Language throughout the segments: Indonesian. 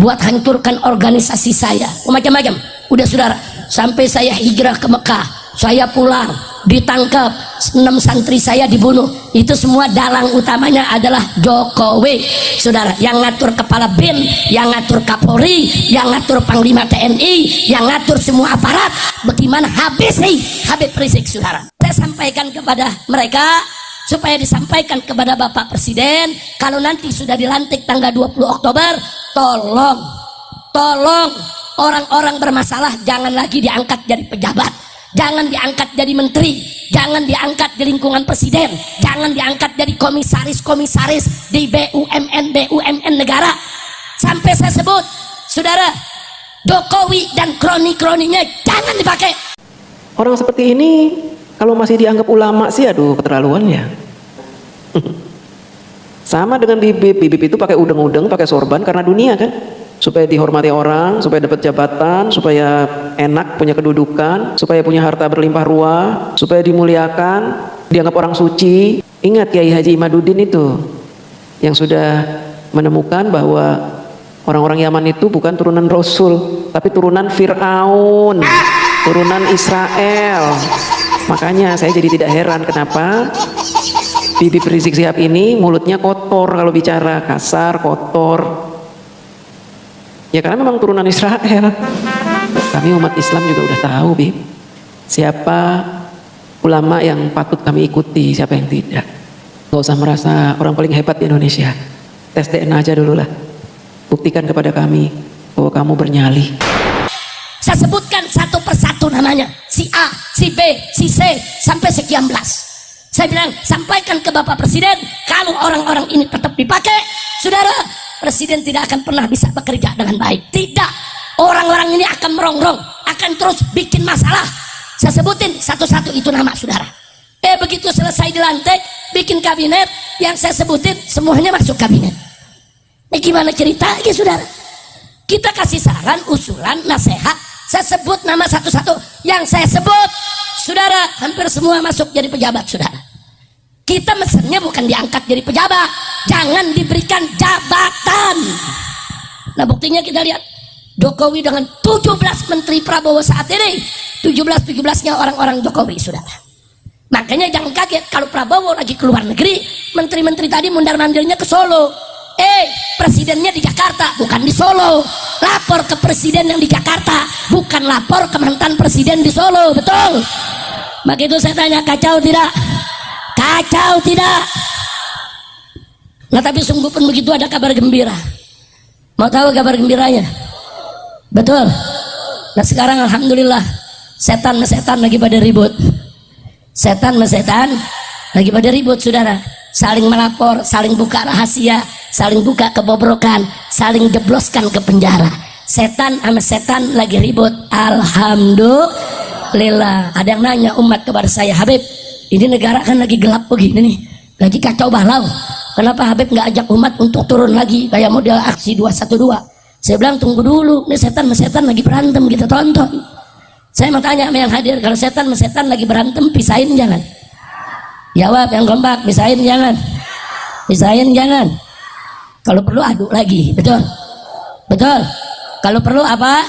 buat hancurkan organisasi saya, macam-macam. Udah saudara, sampai saya hijrah ke Mekah, saya pulang, ditangkap, 6 santri saya dibunuh. Itu semua dalang utamanya adalah Jokowi, saudara. Yang ngatur kepala BIN, yang ngatur Kapolri, yang ngatur Panglima TNI, yang ngatur semua aparat. Bagaimana habis Habib Rizik, saudara. Saya sampaikan kepada mereka supaya disampaikan kepada Bapak Presiden, kalau nanti sudah dilantik tanggal 20 Oktober, tolong orang-orang bermasalah jangan lagi diangkat jadi pejabat, jangan diangkat jadi menteri, jangan diangkat di lingkungan presiden, jangan diangkat jadi komisaris di BUMN negara. Sampai saya sebut, saudara, Jokowi dan kroni-kroninya jangan dipakai. Orang seperti ini kalau masih dianggap ulama sih, aduh, keterlaluan ya. Sama dengan Bibip itu pakai udeng-udeng, pakai sorban karena dunia kan, supaya dihormati orang, supaya dapat jabatan, supaya enak punya kedudukan, supaya punya harta berlimpah ruah, supaya dimuliakan, dianggap orang suci. Ingat Kiai Haji Imaduddin itu yang sudah menemukan bahwa orang-orang Yaman itu bukan turunan Rasul, tapi turunan Fir'aun, turunan Israel. Makanya saya jadi tidak heran kenapa Bibip Rizik Syihab ini mulutnya kotor, kalau bicara kasar, kotor. Ya karena memang turunan Israel. Kami umat Islam juga udah tahu, Bib, siapa ulama yang patut kami ikuti, siapa yang tidak. Gak usah merasa orang paling hebat di Indonesia. Tes DNA aja dulu lah. Buktikan kepada kami bahwa kamu bernyali. Saya sebutkan satu persatu namanya, si A, si B, si C, sampai sekian belas. Saya bilang, sampaikan ke Bapak Presiden, kalau orang-orang ini tetap dipakai, saudara, Presiden tidak akan pernah bisa bekerja dengan baik. Tidak, orang-orang ini akan merongrong, akan terus bikin masalah. Saya sebutin satu-satu itu nama, saudara. Begitu selesai dilantik, bikin kabinet, yang saya sebutin semuanya masuk kabinet. Gimana ceritanya, saudara? Kita kasih saran, usulan, nasihat, saya sebut nama satu-satu. Yang saya sebut, saudara, hampir semua masuk jadi pejabat, saudara. Kita mesennya bukan diangkat jadi pejabat, jangan diberikan jabatan. Nah buktinya kita lihat, Jokowi dengan 17 menteri Prabowo saat ini, 17-17-nya orang-orang Jokowi, saudara. Makanya jangan kaget kalau Prabowo lagi keluar negeri, menteri-menteri tadi mundar-mandirnya ke Solo. Presidennya di Jakarta, bukan di Solo. Lapor ke presiden yang di Jakarta, bukan lapor ke mantan presiden di Solo, betul? Maka itu saya tanya, kacau tidak? Kacau tidak? Nah tapi sungguh pun begitu, ada kabar gembira. Mau tahu kabar gembiranya? Betul. Nah sekarang alhamdulillah, setan sama setan lagi pada ribut. Setan sama setan lagi pada ribut, saudara. Saling melapor, saling buka rahasia, saling buka kebobrokan, saling jebloskan ke penjara. Setan sama setan lagi ribut. Alhamdulillah. Ada yang nanya umat kepada saya, Habib, ini negara kan lagi gelap begini nih, lagi kacau balau, kenapa Habib nggak ajak umat untuk turun lagi kayak model aksi 212? Saya bilang tunggu dulu, ini setan sama setan lagi berantem, kita tonton. Saya mau tanya sama yang hadir, kalau setan sama setan lagi berantem, pisahin jangan? Jawab yang kompak, pisahin jangan? Pisahin jangan? Kalau perlu adu lagi, betul? Betul? Kalau perlu apa?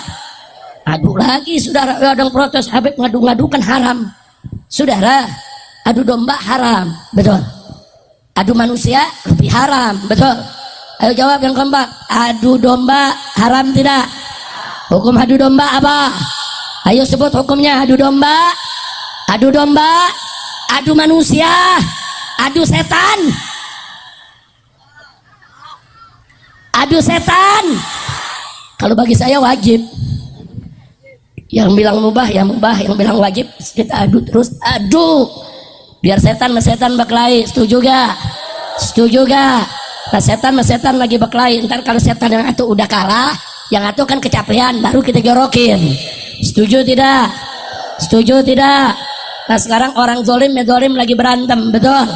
Adu lagi, saudara. Ada yang protes, Habib ngadu-ngadu kan haram. Saudara, adu domba haram, betul? Adu manusia lebih haram, betul? Ayo jawab yang kompak, adu domba haram tidak? Hukum adu domba apa? Ayo sebut hukumnya. Adu domba, adu manusia, adu setan, adu setan. Kalau bagi saya wajib. Yang bilang mubah ya mubah, yang bilang wajib kita adu terus, adu biar setan sama setan berkelahi. Setuju gak? Setuju gak? Nah setan sama setan lagi berkelahi, ntar kalau setan yang atu udah kalah, yang atu kan kecapean, baru kita jorokin. Setuju tidak? Setuju tidak? Nah sekarang orang zolim medzolim lagi berantem, betul?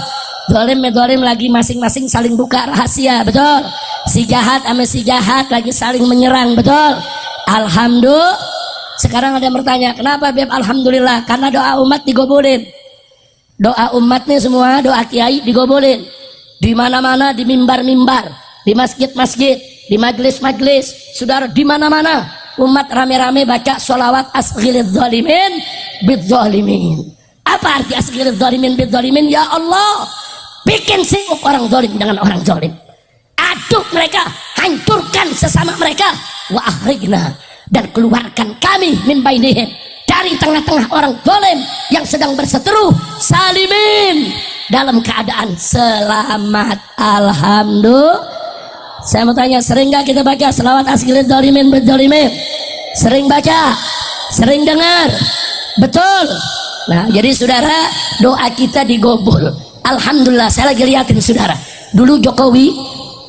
Zolim medzolim lagi masing-masing saling buka rahasia, betul? Si jahat sama si jahat lagi saling menyerang, betul? Alhamdulillah. Sekarang ada yang bertanya, kenapa Beb? Alhamdulillah, karena doa umat digobulin. Doa umat nih semua, doa kiai digobulin. Di mana-mana, di mimbar-mimbar, di masjid-masjid, di majelis-majelis, saudara, di mana-mana umat rame-rame baca sholawat asghilidz zalimin bidzalimin. Apa arti asghilidz zalimin bidzalimin? Ya Allah, bikin sibuk orang zalim dengan orang zalim, aduk mereka, hancurkan sesama mereka, wa akhrijna, dan keluarkan kami min bainihim, dari tengah-tengah orang zalim yang sedang berseteru, salimin, dalam keadaan selamat. Alhamdulillah. Saya mau tanya, sering gak kita baca selawat asghilidz zalimin bidzalimin? Sering baca, sering dengar, betul. Nah, jadi saudara, doa kita digobol. Alhamdulillah. Saya lagi liatin saudara, dulu Jokowi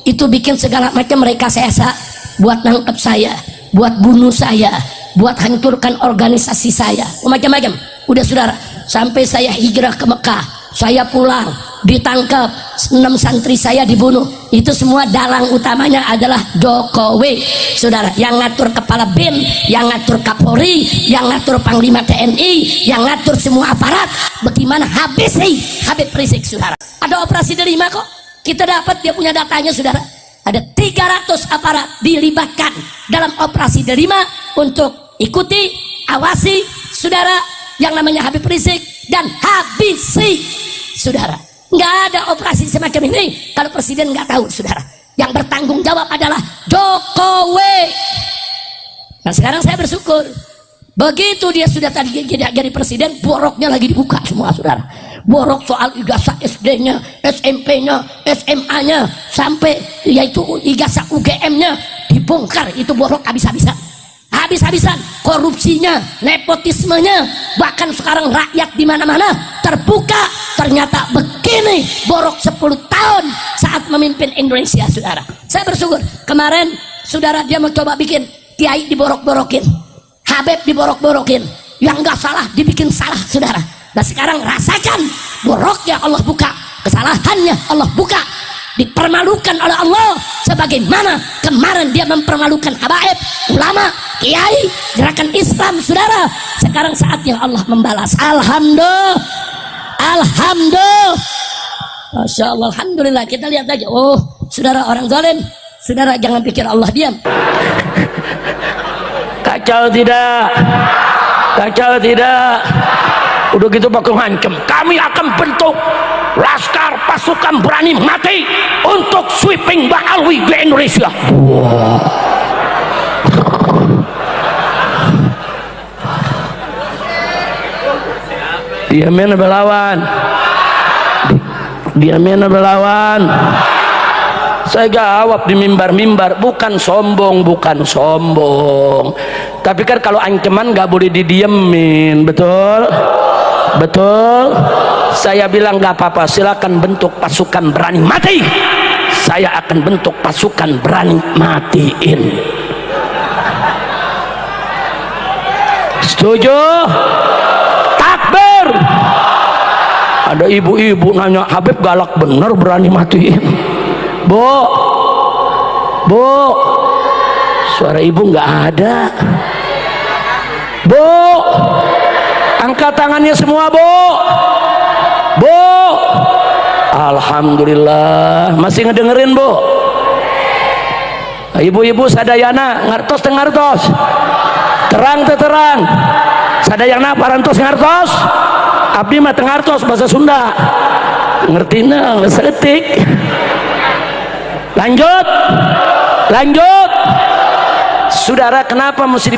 itu bikin segala macam rekayasa buat nangkep saya, buat bunuh saya, buat hancurkan organisasi saya, macam-macam. Udah saudara, sampai saya hijrah ke Mekah, saya pulang, ditangkap, 6 santri saya dibunuh. Itu semua dalang utamanya adalah Jokowi, saudara, yang ngatur kepala BIN, yang ngatur Kapolri, yang ngatur Panglima TNI, yang ngatur semua aparat. Bagaimana habis Habib Rizik, saudara. Ada operasi Delima kok, kita dapat dia punya datanya, saudara. Ada 300 aparat dilibatkan dalam operasi Delima untuk ikuti, awasi, saudara, yang namanya Habib Rizik dan habisi, saudara. Nggak ada operasi semacam ini kalau presiden nggak tahu, saudara. Yang bertanggung jawab adalah Jokowi. Nah, sekarang saya bersyukur, begitu dia sudah tadi jadi presiden, boroknya lagi dibuka semua, saudara. Borok soal ijazah SD-nya, SMP-nya, SMA-nya, sampai yaitu ijazah UGM-nya dibongkar. Itu borok habis-habisan, korupsinya, nepotismenya, bahkan sekarang rakyat di mana-mana terbuka. Ternyata begini borok 10 tahun saat memimpin Indonesia, saudara. Saya bersyukur kemarin, saudara, dia mau coba bikin kiai diborok-borokin, Habib diborok-borokin, yang nggak salah dibikin salah, saudara. Nah, sekarang rasakan boroknya Allah buka, kesalahannya Allah buka, dipermalukan oleh Allah sebagaimana kemarin dia mempermalukan habaib, ulama, kiai, gerakan Islam, saudara. Sekarang saatnya Allah membalas. Alhamdulillah, Masya Allah, alhamdulillah. Kita lihat aja, oh saudara, orang zalim, saudara, jangan pikir Allah diam. Kacau tidak? Kacau tidak? Udah gitu bakal ngancem, kami akan bentuk laskar pasukan berani mati untuk sweeping Ba'alwi di Indonesia. Wow. Diamin berlawan, diamin berlawan. Saya jawab di mimbar-mimbar, bukan sombong, bukan sombong. Tapi kan kalau ancaman nggak boleh didiemin, betul? Betul. Saya bilang nggak apa-apa, silakan bentuk pasukan berani mati. Saya akan bentuk pasukan berani matiin. Setuju? Takbir. Ada ibu-ibu nanya, Habib galak bener berani matiin. Bu, suara ibu nggak ada. Bu, angkat tangannya semua, Bu. Alhamdulillah, masih ngedengerin, Bu. Ibu-ibu sadayana ngartos tengartos, terang terang, sadayana parantos ngartos, abdi mah tengartos bahasa Sunda, ngertina seetik. Lanjut, saudara. Kenapa mesti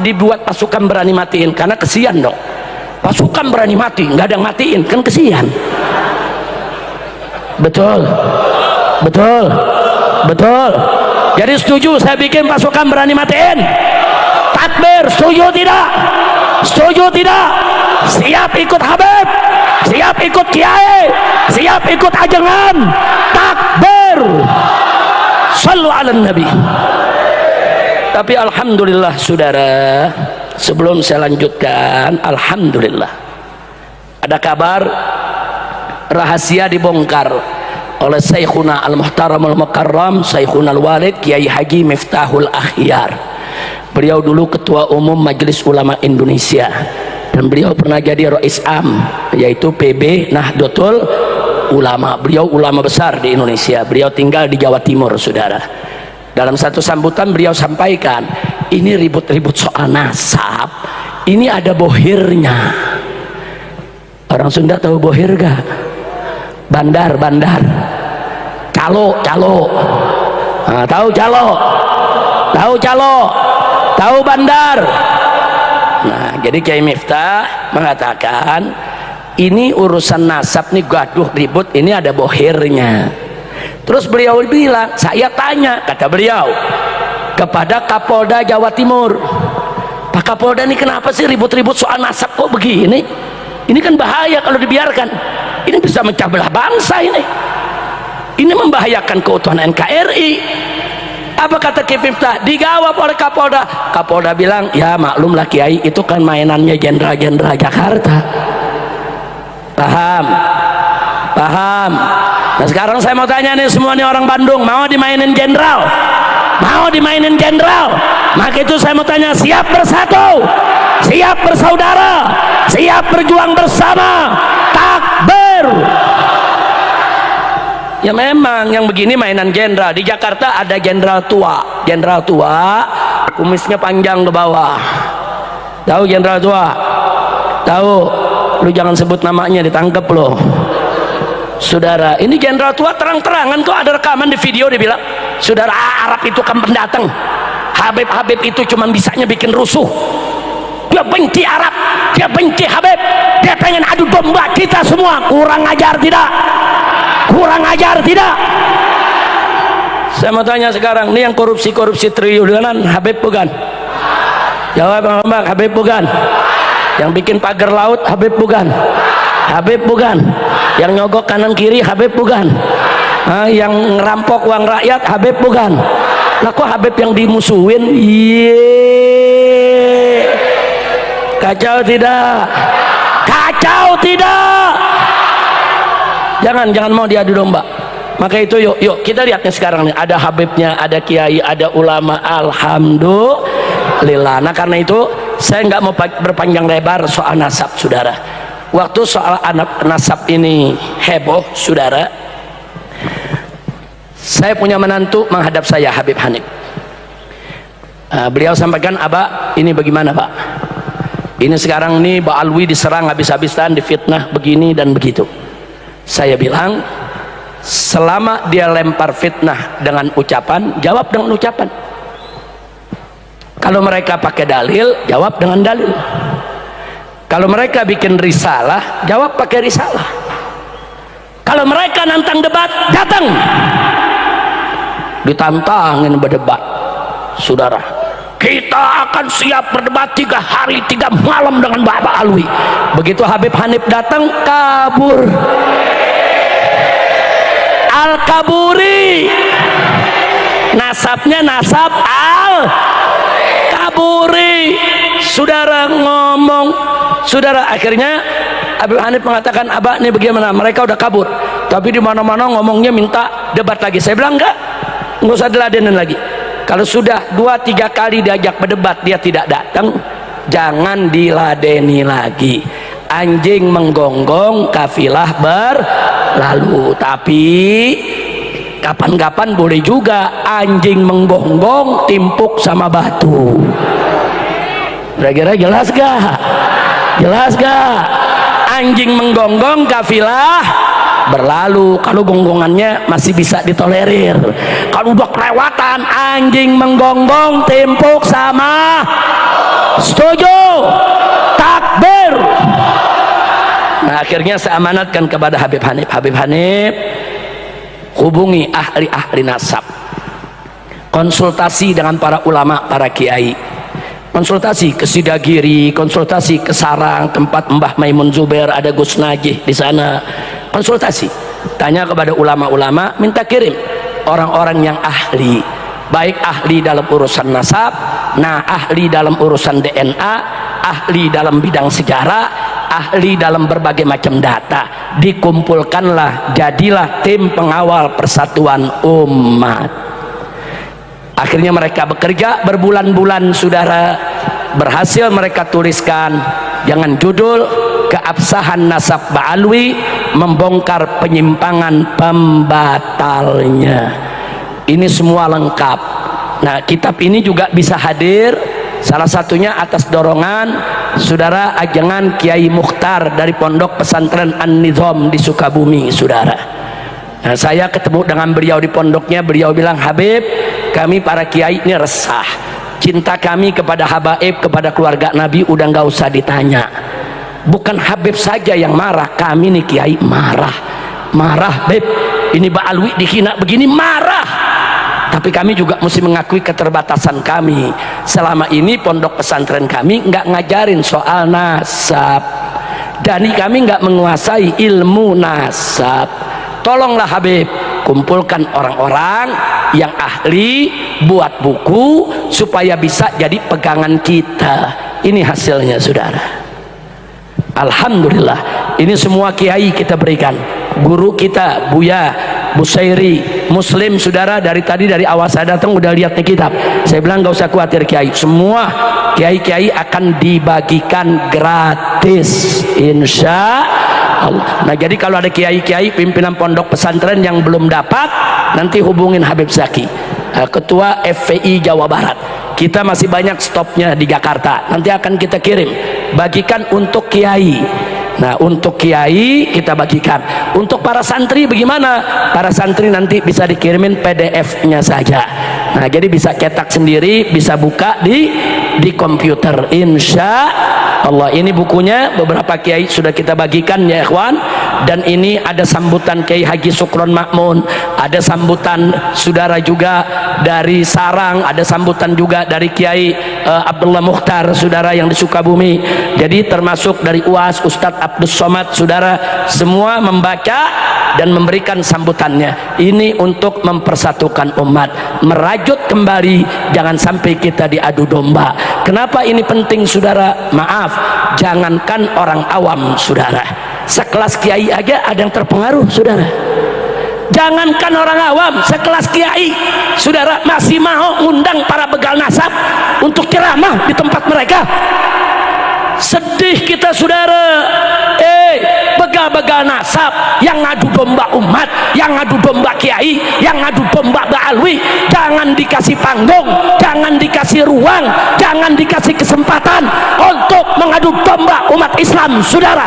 dibuat pasukan berani matiin? Karena kesian dong, pasukan berani mati nggak ada yang matiin, kan kesian. Betul. Jadi setuju saya bikin pasukan berani matiin? Takbir. Setuju tidak? Siap ikut Habib, siap ikut kiai, siap ikut ajengan. Takbir. Sallu ala nabi. Tapi alhamdulillah, saudara, sebelum saya lanjutkan, alhamdulillah ada kabar rahasia dibongkar oleh Syekhuna Al-Muhtaram Al-Mukarram, Syekhuna Al-Walid Kiai Haji Miftahul Akhyar. Beliau dulu ketua umum Majelis Ulama Indonesia dan beliau pernah jadi Rais Am, yaitu PB Nahdlatul Ulama. Beliau ulama besar di Indonesia. Beliau tinggal di Jawa Timur, saudara. Dalam satu sambutan beliau sampaikan, ini ribut-ribut soal nasab, ini ada bohirnya. Orang Sunda tahu bohir gak? Bandar, calo. Nah, tahu calo, tahu bandar. Nah, jadi Kiai Miftah mengatakan ini urusan nasab nih gaduh ribut, ini ada bohirnya. Terus beliau bilang, saya tanya, kata beliau, kepada Kapolda Jawa Timur, Pak Kapolda ini kenapa sih ribut-ribut soal nasab kok begini? Ini kan bahaya kalau dibiarkan, ini bisa mecah belah bangsa, ini membahayakan keutuhan NKRI. Apa kata Kiai Miftah? Dijawab oleh Kapolda. Kapolda bilang, ya maklumlah Kiai, itu kan mainannya jenderal-jenderal Jakarta. Paham? Nah sekarang saya mau tanya nih semua nih orang Bandung, mau dimainin jenderal? Maka itu saya mau tanya, siap bersatu, siap bersaudara, siap berjuang bersama, takbir. Ya memang yang begini mainan jenderal. Di Jakarta ada jenderal tua, kumisnya panjang ke bawah. Tahu jenderal tua? Tahu? Lu jangan sebut namanya, ditangkap loh. Saudara, ini jenderal tua terang-terangan kok, ada rekaman di video, dia bilang, saudara, Arab itu kan pendatang, Habib itu cuma bisanya bikin rusuh, dia benci Arab, dia benci Habib, dia pengen adu domba kita semua. Kurang ajar tidak? Saya mau tanya sekarang, ini yang korupsi triliunan Habib bukan? Jawab Bang, Habib bukan? Yang bikin pagar laut Habib bukan? Yang nyogok kanan kiri Habib bukan? Yang ngerampok uang rakyat Habib bukan? Lah kok Habib yang dimusuhin? Kacau tidak? Jangan mau diadu domba. Maka itu yuk kita lihatnya sekarang nih, ada Habibnya, ada kiai, ada ulama, alhamdulillah. Nah karena itu saya nggak mau berpanjang lebar soal nasab, saudara. Waktu soal anak nasab ini heboh, saudara, saya punya menantu menghadap saya, Habib Hanif. Beliau sampaikan, Abah ini bagaimana Pak? Ini sekarang nih Mbak Alwi diserang habis-habisan, difitnah begini dan begitu. Saya bilang, selama dia lempar fitnah dengan ucapan, jawab dengan ucapan. Kalau mereka pakai dalil, jawab dengan dalil. Kalau mereka bikin risalah, jawab pakai risalah. Kalau mereka nantang debat, datang. Ditantangin berdebat, saudara. Kita akan siap berdebat 3 hari 3 malam dengan Bapak Alwi. Begitu Habib Hanif datang, kabur. Al-Kaburi, nasabnya nasab Al-Kaburi. Saudara ngomong, saudara, akhirnya Habib Hanif mengatakan, Abah ini bagaimana? Mereka udah kabur, tapi di mana-mana ngomongnya minta debat lagi. Saya bilang enggak usah diladenin lagi. Kalau sudah 2-3 kali diajak berdebat dia tidak datang, jangan diladeni lagi. Anjing menggonggong, kafilah berlalu. Tapi kapan-kapan boleh juga anjing menggonggong, timpuk sama batu. Kira-kira jelas gak? Anjing menggonggong, kafilah berlalu. Kalau gonggongannya masih bisa ditolerir. Kalau udah kelewatan, anjing menggonggong, timpuk sama. Setuju? Takbir. Nah akhirnya saya amanatkan kepada Habib Hanif. Habib Hanif, hubungi ahli-ahli nasab, konsultasi dengan para ulama, para kiai, konsultasi ke Sidagiri, konsultasi ke Sarang, tempat Mbah Maimun Zubair, ada Gus Najih di sana. Konsultasi, tanya kepada ulama-ulama, minta kirim orang-orang yang ahli, baik ahli dalam urusan nasab, ahli dalam urusan DNA, ahli dalam bidang sejarah, ahli dalam berbagai macam data. Dikumpulkanlah, jadilah tim pengawal persatuan umat. Akhirnya mereka bekerja berbulan-bulan, saudara. Berhasil mereka tuliskan, jangan judul, keabsahan nasab Ba'alwi, membongkar penyimpangan pembatalnya. Ini semua lengkap. Nah, kitab ini juga bisa hadir salah satunya atas dorongan saudara ajangan Kiai Mukhtar dari Pondok Pesantren An-Nizam di Sukabumi, saudara. Nah, saya ketemu dengan beliau di pondoknya, beliau bilang, Habib, kami para kiai ini resah, cinta kami kepada habaib, kepada keluarga Nabi udah nggak usah ditanya. Bukan Habib saja yang marah, kami nih kiai marah, Beb, ini Mbak Alwi dihina begini, marah. Tapi kami juga mesti mengakui keterbatasan kami. Selama ini pondok pesantren kami nggak ngajarin soal nasab, dan kami nggak menguasai ilmu nasab. Tolonglah Habib, kumpulkan orang-orang yang ahli, buat buku supaya bisa jadi pegangan kita. Ini hasilnya, saudara. Alhamdulillah, ini semua kiai kita berikan. Guru kita Buya Busairi Muslim, saudara, dari tadi dari awal saya datang udah lihat nih kitab. Saya bilang nggak usah khawatir kiai, semua kiai-kiai akan dibagikan gratis, insya Allah. Nah, jadi kalau ada kiai-kiai pimpinan pondok pesantren yang belum dapat, nanti hubungin Habib Zaki, ketua FPI Jawa Barat. Kita masih banyak stopnya di Jakarta, nanti akan kita kirim, bagikan untuk kiai. Nah, untuk kiai kita bagikan. Untuk para santri bagaimana? Para santri nanti bisa dikirimin PDF-nya saja. Nah, jadi bisa cetak sendiri, bisa buka di komputer, insya Allah. Ini bukunya beberapa kiai sudah kita bagikan ya ikhwan. Dan ini ada sambutan Kiai Haji Sukron Makmun, ada sambutan saudara juga dari Sarang, ada sambutan juga dari Kiai Abdullah Mukhtar, saudara yang di Sukabumi. Jadi termasuk dari UAS Ustadz Abdus Somad, saudara, semua membaca dan memberikan sambutannya. Ini untuk mempersatukan umat, merajut kembali, jangan sampai kita diadu domba. Kenapa ini penting, saudara? Maaf, jangankan orang awam, saudara, sekelas kiai aja ada yang terpengaruh, saudara. Jangankan orang awam, sekelas kiai, saudara, masih mau undang para begal nasab untuk ceramah di tempat mereka. Sedih kita, saudara. Begal-begal nasab yang ngadu domba umat, yang ngadu domba kiai, yang ngadu domba Ba'alwi, jangan dikasih panggung, jangan dikasih ruang, jangan dikasih kesempatan untuk mengadu domba umat Islam, saudara.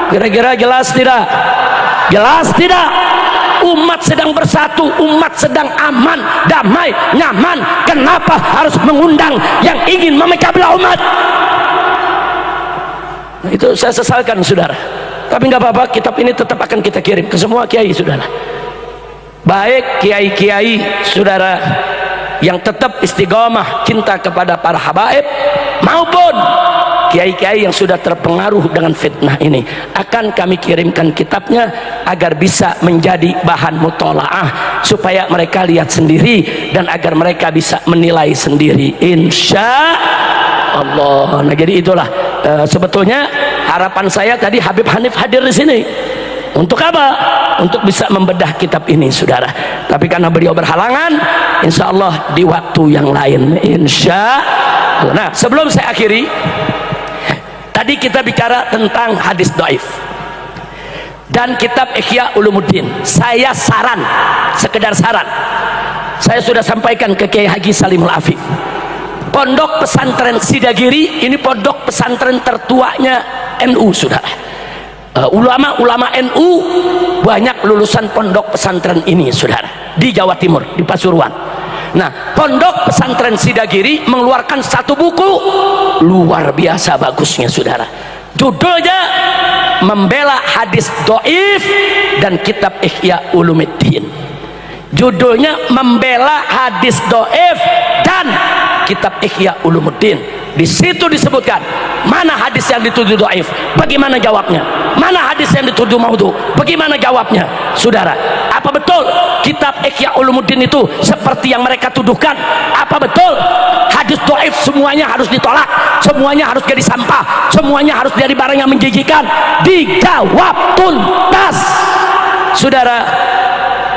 Kira-kira jelas tidak? Jelas tidak? Umat sedang bersatu, umat sedang aman, damai, nyaman. Kenapa harus mengundang yang ingin memecah belah umat? Nah, itu saya sesalkan, saudara. Tapi nggak apa-apa, kitab ini tetap akan kita kirim ke semua kiai, saudara. Baik kiai-kiai, saudara, yang tetap istiqomah cinta kepada para habaib, maupun kiai-kiai yang sudah terpengaruh dengan fitnah ini, akan kami kirimkan kitabnya agar bisa menjadi bahan mutolaah, supaya mereka lihat sendiri dan agar mereka bisa menilai sendiri, insya Allah. Nah, jadi itulah sebetulnya harapan saya tadi Habib Hanif hadir di sini. Untuk apa? Untuk bisa membedah kitab ini, saudara. Tapi karena beliau berhalangan, insya Allah di waktu yang lain, insya Allah. Nah, sebelum saya akhiri, tadi kita bicara tentang hadis dhaif dan kitab Ihya Ulumuddin. Saya saran, sekedar saran, saya sudah sampaikan ke Kiai Haji Salimul Afif, Pondok Pesantren Sidagiri ini pondok pesantren tertuanya NU, saudara. Ulama-ulama NU banyak lulusan pondok pesantren ini, saudara, di Jawa Timur, di Pasuruan. Nah, Pondok Pesantren Sidagiri mengeluarkan satu buku luar biasa bagusnya, saudara. Judulnya Membela Hadis Dhaif dan Kitab Ihya Ulumuddin. Judulnya Membela Hadis Dhaif dan Kitab Ihya Ulumuddin. Di situ disebutkan mana hadis yang dituduh dhaif, bagaimana jawabnya, mana hadis yang dituduh maudhu, bagaimana jawabnya, saudara. Apa betul kitab Ihya Ulumuddin itu seperti yang mereka tuduhkan? Apa betul hadis dhaif semuanya harus ditolak, semuanya harus jadi sampah, semuanya harus jadi barang yang menjijikan? Dijawab tuntas, saudara.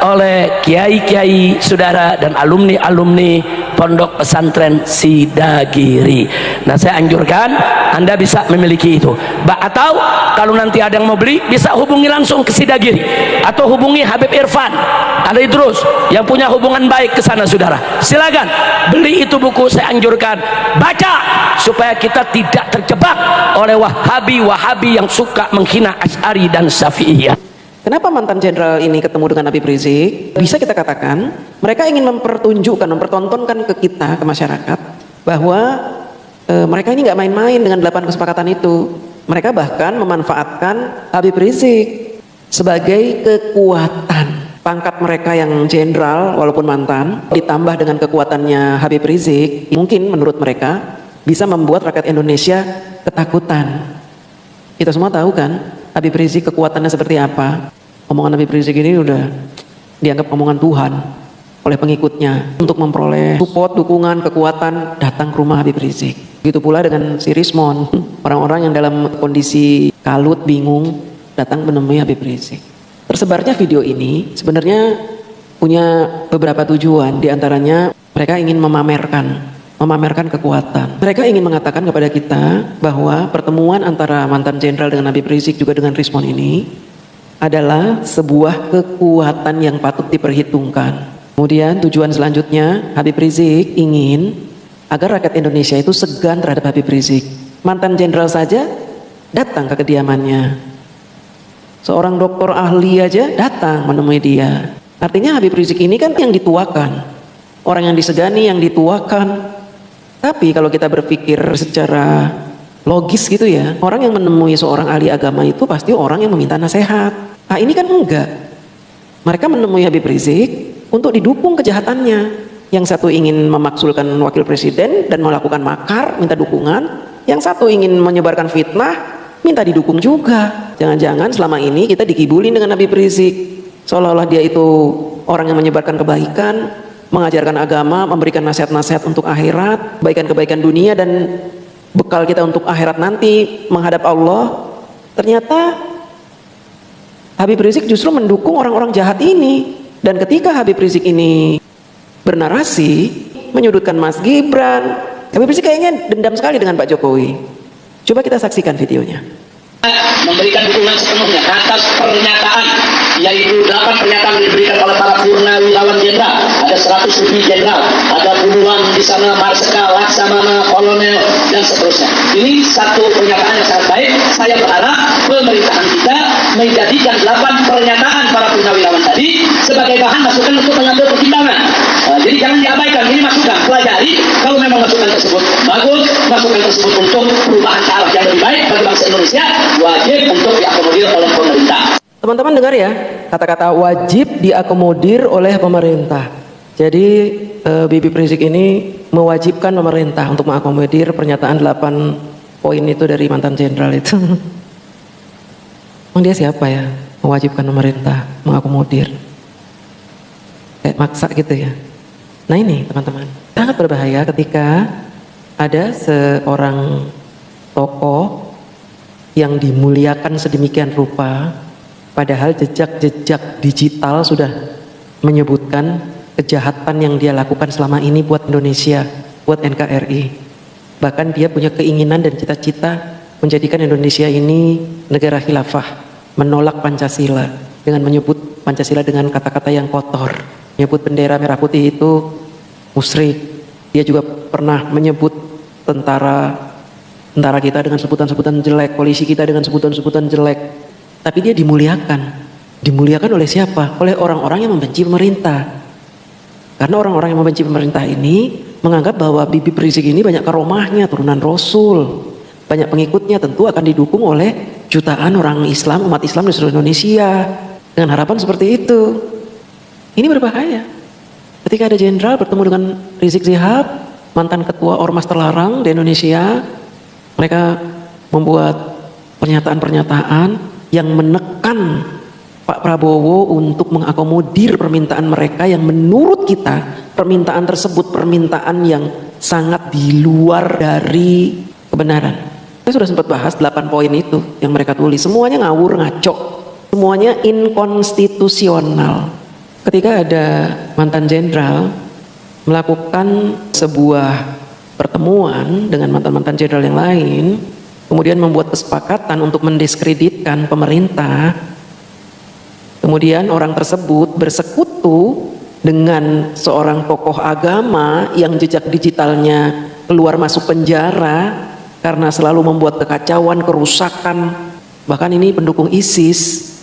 oleh kiai-kiai saudara dan alumni-alumni Pondok Pesantren Sidagiri. Nah, saya anjurkan Anda bisa memiliki itu. Atau kalau nanti ada yang mau beli, bisa hubungi langsung ke Sidagiri atau hubungi Habib Irfan ada Idrus yang punya hubungan baik ke sana, saudara. Silakan beli itu buku, saya anjurkan baca supaya kita tidak terjebak oleh Wahabi yang suka menghina Asy'ari dan Syafi'iyah. Kenapa mantan jenderal ini ketemu dengan Habib Rizik? Bisa kita katakan mereka ingin mempertontonkan ke kita, ke masyarakat, bahwa mereka ini nggak main-main dengan 8 kesepakatan itu. Mereka bahkan memanfaatkan Habib Rizik sebagai kekuatan. Pangkat mereka yang jenderal walaupun mantan ditambah dengan kekuatannya Habib Rizik, mungkin menurut mereka bisa membuat rakyat Indonesia ketakutan. Kita semua tahu kan Habib Rizik kekuatannya seperti apa. Omongan Habib Rizik ini udah dianggap omongan Tuhan oleh pengikutnya. Untuk memperoleh support, dukungan, kekuatan, datang ke rumah Habib Rizik. Begitu pula dengan si Rismon, orang-orang yang dalam kondisi kalut, bingung, datang menemui Habib Rizik. Tersebarnya video ini sebenarnya punya beberapa tujuan. Di antaranya mereka ingin memamerkan kekuatan. Mereka ingin mengatakan kepada kita bahwa pertemuan antara mantan jenderal dengan Habib Rizik juga dengan Rismon ini adalah sebuah kekuatan yang patut diperhitungkan. Kemudian tujuan selanjutnya, Habib Rizik ingin agar rakyat Indonesia itu segan terhadap Habib Rizik. Mantan jenderal saja datang ke kediamannya. Seorang dokter ahli aja datang menemui dia. Artinya Habib Rizik ini kan yang dituakan. Orang yang disegani, yang dituakan. Tapi kalau kita berpikir secara logis gitu ya, orang yang menemui seorang ahli agama itu pasti orang yang meminta nasihat. Nah ini kan enggak. Mereka menemui Habib Rizik untuk didukung kejahatannya. Yang satu ingin memaksulkan wakil presiden dan melakukan makar, minta dukungan. Yang satu ingin menyebarkan fitnah, minta didukung juga. Jangan-jangan selama ini kita dikibulin dengan Habib Rizik. Seolah-olah dia itu orang yang menyebarkan kebaikan, mengajarkan agama, memberikan nasihat-nasihat untuk akhirat, kebaikan-kebaikan dunia dan bekal kita untuk akhirat nanti menghadap Allah. Ternyata Habib Rizik justru mendukung orang-orang jahat ini. Dan ketika Habib Rizik ini bernarasi menyudutkan Mas Gibran, Habib Rizik kayaknya dendam sekali dengan Pak Jokowi. Coba kita saksikan videonya. Memberikan dukungan sepenuhnya atas pernyataan, yaitu 8 pernyataan diberikan oleh para purnawirawan jenderal. Ada 100 lebih jenderal, ada puluhan di sana marsikal, laksamana, kolonel dan seterusnya. Ini satu pernyataan yang sangat baik. Saya berharap pemerintahan kita menjadikan 8 pernyataan para purnawirawan tadi sebagai bahan masukan untuk mengambil pertimbangan. Jadi jangan diabaikan, ini masukan, pelajari. Kalau memang masukan tersebut bagus, masukan tersebut untuk perubahan ke arah yang lebih baik bagi bangsa Indonesia, wajib untuk diakomodir oleh pemerintah. Teman-teman dengar ya, kata-kata wajib diakomodir oleh pemerintah. Jadi Habib Rizik ini mewajibkan pemerintah untuk mengakomodir pernyataan 8 poin itu dari mantan jenderal itu. Emang dia siapa ya? Mewajibkan pemerintah mengakomodir. Kayak maksa gitu ya. Nah ini teman-teman, sangat berbahaya ketika ada seorang tokoh yang dimuliakan sedemikian rupa, padahal jejak-jejak digital sudah menyebutkan kejahatan yang dia lakukan selama ini buat Indonesia, buat NKRI. Bahkan dia punya keinginan dan cita-cita menjadikan Indonesia ini negara khilafah, menolak Pancasila dengan menyebut Pancasila dengan kata-kata yang kotor, menyebut bendera merah putih itu musyrik. Dia juga pernah menyebut tentara kita dengan sebutan-sebutan jelek, polisi kita dengan sebutan-sebutan jelek. Tapi dia dimuliakan oleh siapa? Oleh orang-orang yang membenci pemerintah. Karena orang-orang yang membenci pemerintah ini menganggap bahwa Habib Rizik ini banyak karomahnya, turunan Rasul, banyak pengikutnya, tentu akan didukung oleh jutaan orang Islam, umat Islam di seluruh Indonesia. Dengan harapan seperti itu. Ini berbahaya. Ketika ada jenderal bertemu dengan Rizik Syihab, mantan ketua ormas terlarang di Indonesia, mereka membuat pernyataan-pernyataan yang menekan Pak Prabowo untuk mengakomodir permintaan mereka yang menurut kita permintaan tersebut permintaan yang sangat di luar dari kebenaran. Saya sudah sempat bahas 8 poin itu yang mereka tulis. Semuanya ngawur, ngaco. Semuanya inkonstitusional. Ketika ketika ada mantan jenderal melakukan sebuah pertemuan dengan mantan-mantan jenderal yang lain, kemudian membuat kesepakatan untuk mendiskreditkan pemerintah, kemudian orang tersebut bersekutu dengan seorang tokoh agama yang jejak digitalnya keluar masuk penjara karena selalu membuat kekacauan, kerusakan, bahkan ini pendukung ISIS.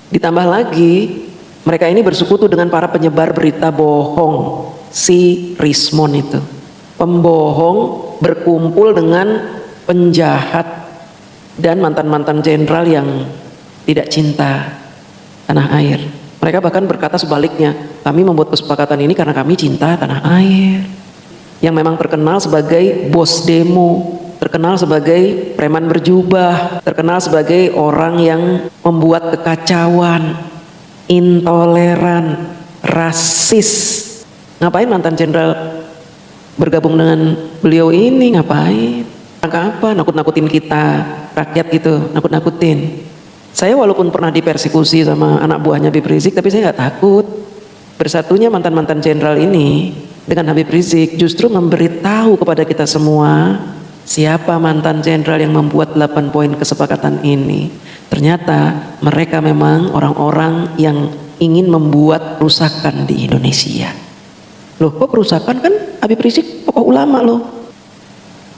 Ditambah lagi, mereka ini bersekutu dengan para penyebar berita bohong, si Rismon itu. Pembohong berkumpul dengan penjahat dan mantan-mantan jenderal yang tidak cinta tanah air. Mereka bahkan berkata sebaliknya, kami membuat kesepakatan ini karena kami cinta tanah air. Yang memang terkenal sebagai bos demo, terkenal sebagai preman berjubah, terkenal sebagai orang yang membuat kekacauan, intoleran, rasis. Ngapain mantan jenderal bergabung dengan beliau ini? Ngapain? Rangka apa? Nakut-nakutin kita, rakyat gitu, nakut-nakutin. Saya walaupun pernah dipersekusi sama anak buahnya Habib Rizik, tapi saya nggak takut. Bersatunya mantan-mantan jenderal ini dengan Habib Rizik justru memberitahu kepada kita semua siapa mantan jenderal yang membuat 8 poin kesepakatan ini. Ternyata mereka memang orang-orang yang ingin membuat kerusakan di Indonesia. Loh, kok kerusakan? Kan Habib Rizik tokoh ulama loh.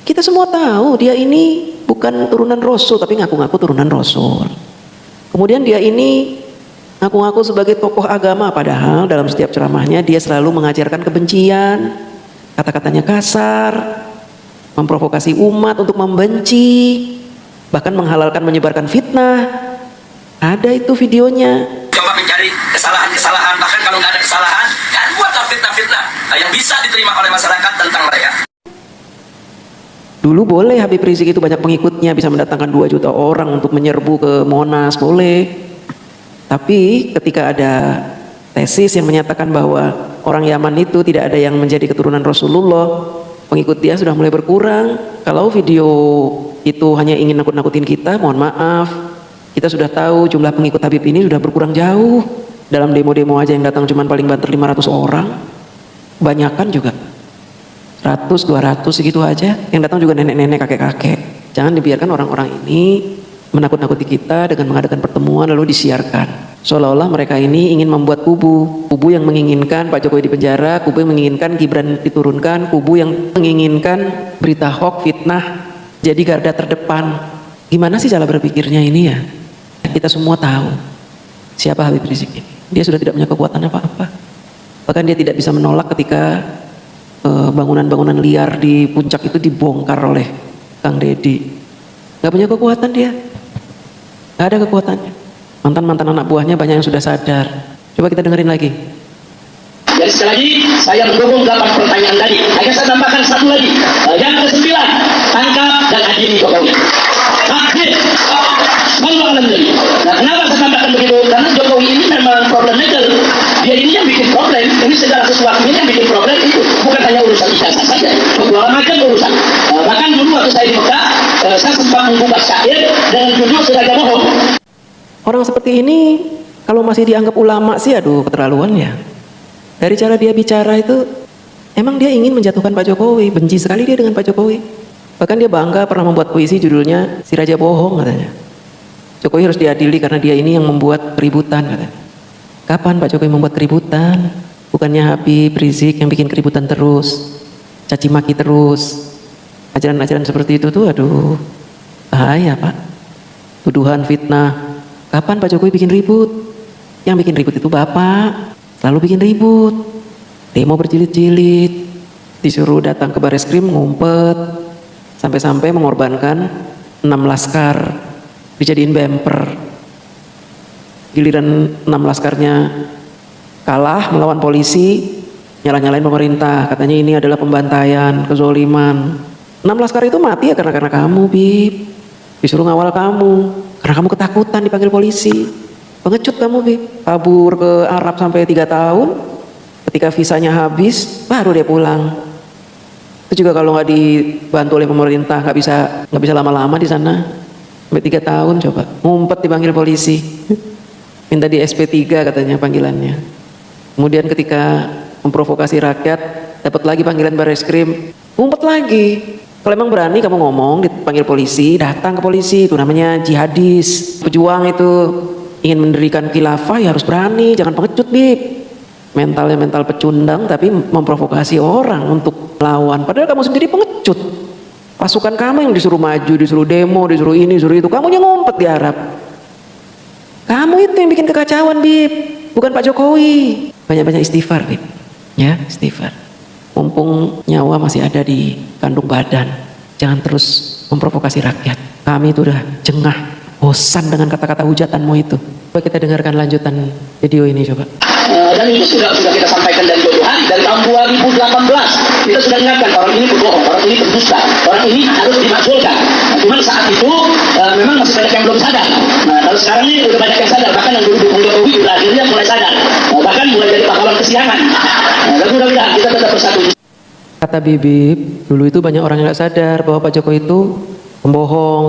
Kita semua tahu dia ini bukan turunan Rasul, tapi ngaku-ngaku turunan Rasul. Kemudian dia ini ngaku-ngaku sebagai tokoh agama, padahal dalam setiap ceramahnya dia selalu mengajarkan kebencian, kata-katanya kasar, memprovokasi umat untuk membenci, bahkan menghalalkan menyebarkan fitnah. Ada itu videonya. Coba mencari kesalahan-kesalahan, bahkan kalau nggak ada kesalahan, kan buatlah fitnah-fitnah yang bisa diterima oleh masyarakat tentang mereka. Dulu boleh Habib Rizik itu banyak pengikutnya, bisa mendatangkan 2 juta orang untuk menyerbu ke Monas, boleh. Tapi ketika ada tesis yang menyatakan bahwa orang Yaman itu tidak ada yang menjadi keturunan Rasulullah, pengikut dia sudah mulai berkurang. Kalau video itu hanya ingin nakut-nakutin kita, mohon maaf, kita sudah tahu jumlah pengikut Habib ini sudah berkurang jauh. Dalam demo-demo aja yang datang cuma paling banter 500 orang, kebanyakan juga 100, 200 segitu aja. Yang datang juga nenek-nenek, kakek-kakek. Jangan dibiarkan orang-orang ini menakut-nakuti kita dengan mengadakan pertemuan lalu disiarkan. Seolah-olah mereka ini ingin membuat kubu yang menginginkan Pak Jokowi di penjara, kubu yang menginginkan Gibran diturunkan, kubu yang menginginkan berita hoax, fitnah jadi garda terdepan. Gimana sih cara berpikirnya ini ya? Kita semua tahu siapa Habib Rizik ini. Dia sudah tidak punya kekuatan apa-apa. Bahkan dia tidak bisa menolak ketika bangunan-bangunan liar di puncak itu dibongkar oleh Kang Deddy. Gak punya kekuatan dia. Gak ada kekuatannya. Mantan-mantan anak buahnya banyak yang sudah sadar. Coba kita dengerin lagi. Jadi sekali lagi saya mendukung 8 pertanyaan tadi. Akan saya tambahkan satu lagi. Yang ke-9, tangkap dan adili Jokowi. Akhir. Nah, kenapa saya tambahkan begitu? Karena Jokowi ini memang problematik. Dia ini yang bikin problem. Ini segala sesuatunya yang bikin problem itu bukan hanya urusan ijazah saja, segala macam urusan. Bahkan dulu waktu saya di Mekah, saya sempat membuka syair dengan judul Seragam Bohong. Orang seperti ini kalau masih dianggap ulama sih, aduh keterlaluan ya. Dari cara dia bicara itu, emang dia ingin menjatuhkan Pak Jokowi, benci sekali dia dengan Pak Jokowi. Bahkan dia bangga pernah membuat puisi judulnya Si Raja Bohong katanya. Jokowi harus diadili karena dia ini yang membuat keributan katanya. Kapan Pak Jokowi membuat keributan? Bukannya Habib Rizik yang bikin keributan terus, caci maki terus. Ajaran-ajaran seperti itu tuh aduh bahaya Pak. Tuduhan fitnah. Kapan Pak Jokowi bikin ribut? Yang bikin ribut itu Bapak. Selalu bikin ribut. Demo berjilid-jilid. Disuruh datang ke Bareskrim ngumpet. Sampai-sampai mengorbankan 6 laskar. Dijadiin bemper. Giliran 6 laskarnya kalah melawan polisi, nyalah-nyalain pemerintah. Katanya ini adalah pembantaian, kezoliman. 6 laskar itu mati ya karena kamu, Bib. Disuruh ngawal kamu. Karena kamu ketakutan dipanggil polisi. Pengecut kamu, Bib. Kabur ke Arab sampai 3 tahun. Ketika visanya habis, baru dia pulang. Itu juga kalau nggak dibantu oleh pemerintah, nggak bisa lama-lama di sana. Sampai 3 tahun coba. Ngumpet dipanggil polisi. Minta di SP3 katanya panggilannya. Kemudian ketika memprovokasi rakyat, dapat lagi panggilan Bareskrim. Ngumpet lagi. Kalau emang berani kamu ngomong dipanggil polisi, datang ke polisi. Itu namanya jihadis. Pejuang itu ingin mendirikan khilafah ya harus berani, jangan pengecut, Bib. Mentalnya mental pecundang tapi memprovokasi orang untuk lawan. Padahal kamu sendiri pengecut. Pasukan kamu yang disuruh maju, disuruh demo, disuruh ini, disuruh itu. Kamu yang ngumpet di Arab. Kamu itu yang bikin kekacauan, Bib. Bukan Pak Jokowi. Banyak-banyak istighfar, Bib. Ya, istighfar. Mumpung nyawa masih ada di kandung badan. Jangan terus memprovokasi rakyat. Kami itu udah jengah, bosan dengan kata-kata hujatanmu itu. Coba kita dengarkan lanjutan video ini coba. Dan itu sudah kita sampaikan dari jauh hari, dari tahun 2018 kita sudah ingatkan orang ini berbohong, orang ini berdusta, orang ini harus dimakzulkan. Nah, cuman saat itu memang masih banyak yang belum sadar. Nah, kalau sekarang ini udah banyak yang sadar, bahkan yang dulu dukung Jokowi udah akhirnya mulai sadar, bahkan mulai jadi pahlawan kesiangan. Dan mudah-mudahan kita tetap bersatu. Kata Bibip, dulu itu banyak orang yang nggak sadar bahwa Pak Jokowi itu pembohong.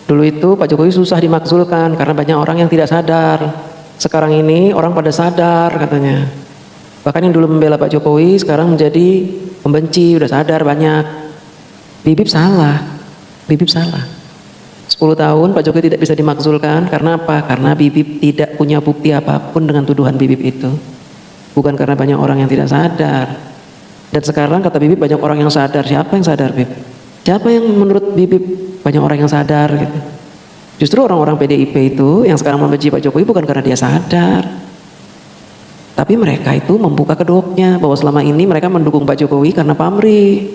Dulu itu Pak Jokowi susah dimakzulkan karena banyak orang yang tidak sadar. Sekarang ini orang pada sadar katanya. Bahkan yang dulu membela Pak Jokowi sekarang menjadi pembenci, udah sadar banyak. Bibip salah. Bibip salah. 10 tahun Pak Jokowi tidak bisa dimakzulkan karena apa? Karena Bibip tidak punya bukti apapun dengan tuduhan Bibip itu. Bukan karena banyak orang yang tidak sadar. Dan sekarang kata Bibip banyak orang yang sadar. Siapa yang sadar, Bib? Siapa yang menurut Bibip banyak orang yang sadar gitu? Justru orang-orang PDIP itu yang sekarang membenci Pak Jokowi bukan karena dia sadar. Tapi mereka itu membuka kedoknya bahwa selama ini mereka mendukung Pak Jokowi karena pamrih.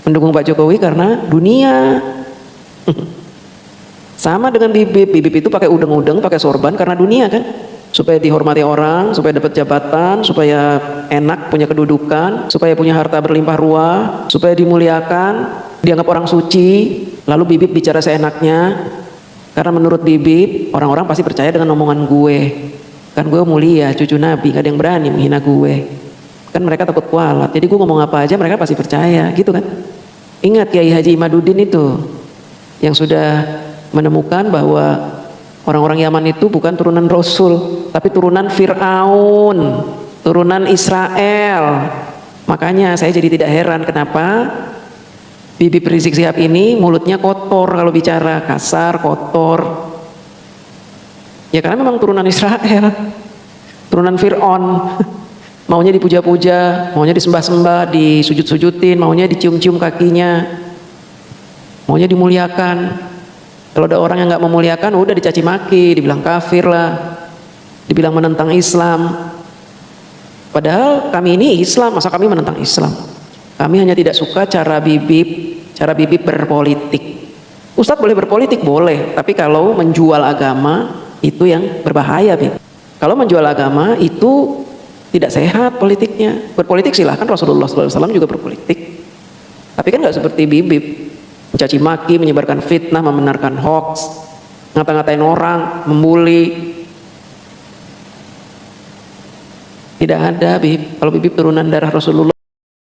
Mendukung Pak Jokowi karena dunia. Sama dengan Bibip. Bibip itu pakai udeng-udeng, pakai sorban karena dunia kan. Supaya dihormati orang, supaya dapat jabatan, supaya enak punya kedudukan, supaya punya harta berlimpah ruah, supaya dimuliakan, dianggap orang suci. Lalu Bibip bicara seenaknya. Karena menurut Bibip, orang-orang pasti percaya dengan omongan gue. Kan gue mulia, cucu Nabi, gak ada yang berani menghina gue. Kan mereka takut kualat, jadi gue ngomong apa aja mereka pasti percaya, gitu kan. Ingat Kiai Haji Imaduddin itu, yang sudah menemukan bahwa orang-orang Yaman itu bukan turunan Rasul, tapi turunan Fir'aun, turunan Israel. Makanya saya jadi tidak heran kenapa Bibip Rizik Sihab ini mulutnya kotor kalau bicara, kasar, kotor. Ya karena memang turunan Israel, turunan Fir'aun. Maunya dipuja-puja, maunya disembah-sembah, disujud-sujutin, maunya dicium-cium kakinya, maunya dimuliakan. Kalau ada orang yang nggak memuliakan, udah dicaci maki, dibilang kafir lah, dibilang menentang Islam. Padahal kami ini Islam, masa kami menentang Islam? Kami hanya tidak suka cara Bibip berpolitik. Ustadz boleh berpolitik? Boleh, tapi kalau menjual agama itu yang berbahaya, Bib. Kalau menjual agama itu tidak sehat politiknya. Berpolitik silahkan, Rasulullah SAW juga berpolitik. Tapi kan nggak seperti Bibip, mencaci maki, menyebarkan fitnah, membenarkan hoax, ngata-ngatain orang, membuli. Tidak ada, Bib. Kalau Bibip turunan darah Rasulullah.